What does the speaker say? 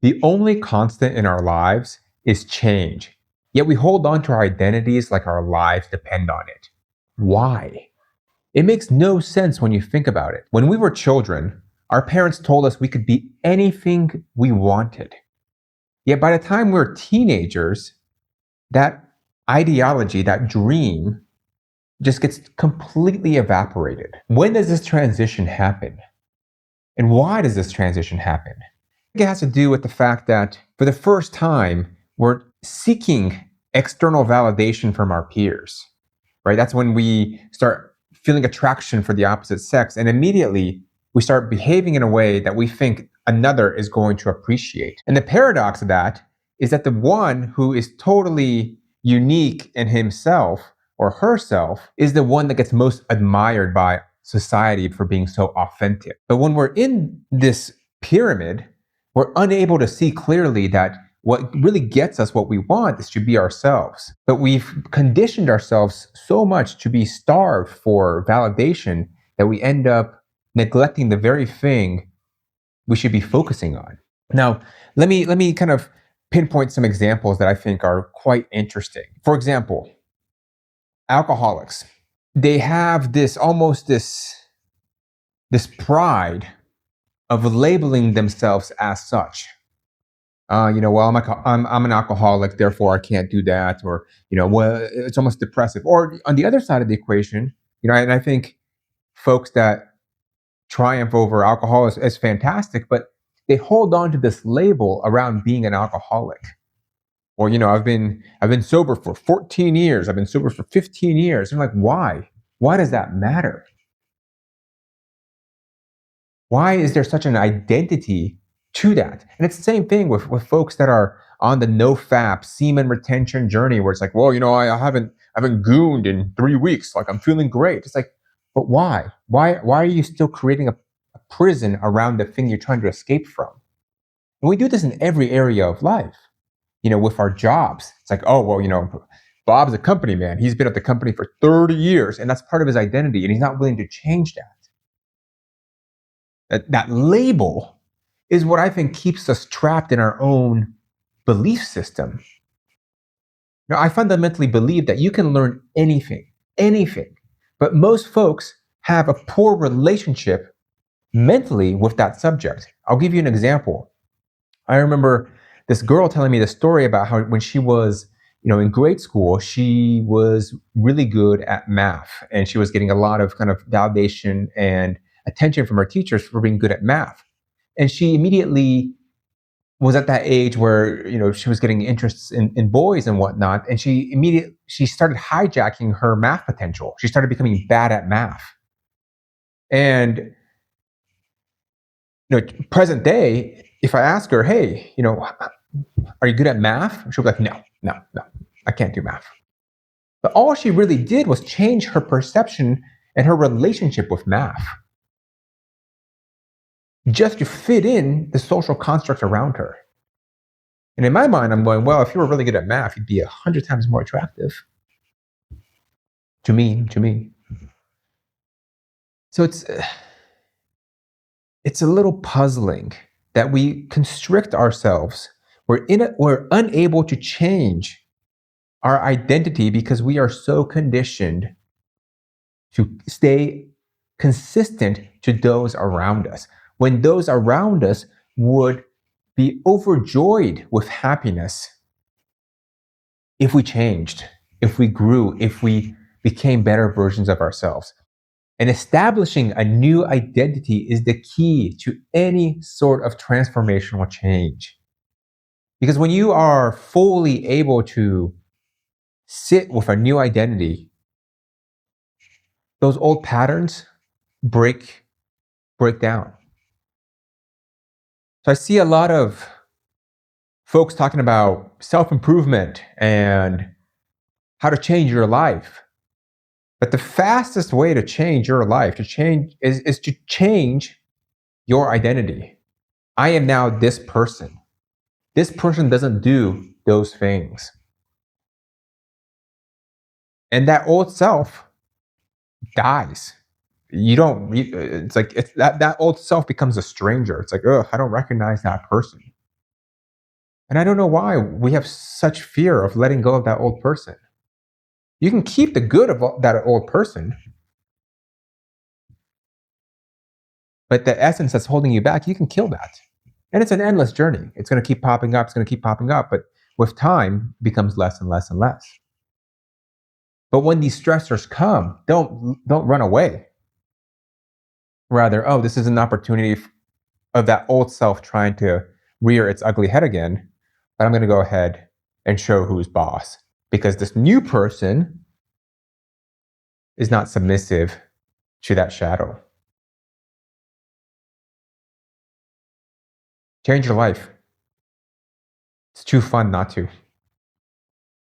The only constant in our lives is change. Yet we hold on to our identities like our lives depend on it. Why? It makes no sense when you think about it. When we were children, our parents told us we could be anything we wanted. Yet by the time we were teenagers, that ideology, that dream, just gets completely evaporated. When does this transition happen? And why does this transition happen? It has to do with the fact that for the first time, we're seeking external validation from our peers, right? That's when we start feeling attraction for the opposite sex. And immediately we start behaving in a way that we think another is going to appreciate. And the paradox of that is that the one who is totally unique in himself or herself is the one that gets most admired by society for being so authentic. But when we're in this pyramid, we're unable to see clearly that what really gets us what we want is to be ourselves. But we've conditioned ourselves so much to be starved for validation that we end up neglecting the very thing we should be focusing on. Now, let me kind of pinpoint some examples that I think are quite interesting. For example, alcoholics. They have this pride of labeling themselves as such. Well, I'm an alcoholic, therefore I can't do that, or well, it's almost depressive. Or on the other side of the equation, and I think folks that triumph over alcohol is fantastic, but they hold on to this label around being an alcoholic. Or I've been sober for 14 years. I've been sober for 15 years. I'm like, why? Why does that matter? Why is there such an identity to that? And it's the same thing with folks that are on the no fap semen retention journey, where it's like, well, I haven't gooned in 3 weeks. Like I'm feeling great. It's like, but why? Why are you still creating a prison around the thing you're trying to escape from? And we do this in every area of life. With our jobs. It's like, oh, well, Bob's a company man. He's been at the company for 30 years, and that's part of his identity, and he's not willing to change that. That label is what I think keeps us trapped in our own belief system. Now, I fundamentally believe that you can learn anything, but most folks have a poor relationship mentally with that subject. I'll give you an example. I remember this girl telling me the story about how when she was, in grade school, she was really good at math, and she was getting a lot of kind of validation and attention from her teachers for being good at math. And she immediately was at that age where she was getting interests in boys and whatnot, and she started hijacking her math potential. She started becoming bad at math. And present day, if I ask her, hey, are you good at math? She'll be like, no, no, no, I can't do math. But all she really did was change her perception and her relationship with math just to fit in the social construct around her. And in my mind, I'm going, well, if you were really good at math, you'd be 100 times more attractive to me. So it's a little puzzling that we constrict ourselves. We're unable to change our identity because we are so conditioned to stay consistent to those around us, when those around us would be overjoyed with happiness if we changed, if we grew, if we became better versions of ourselves. And establishing a new identity is the key to any sort of transformational change. Because when you are fully able to sit with a new identity, those old patterns break down. So I see a lot of folks talking about self-improvement and how to change your life. But the fastest way to change your life, is to change your identity. I am now this person. This person doesn't do those things. And that old self dies. It's like that old self becomes a stranger. It's like, oh, I don't recognize that person. And I don't know why we have such fear of letting go of that old person. You can keep the good of that old person, but the essence that's holding you back, you can kill that. And it's an endless journey. It's going to keep popping up. It's going to keep popping up. But with time, it becomes less and less and less. But when these stressors come, don't run away. Rather, oh, this is an opportunity of that old self trying to rear its ugly head again. But I'm going to go ahead and show who's boss, because this new person is not submissive to that shadow. Change your life. It's too fun not to.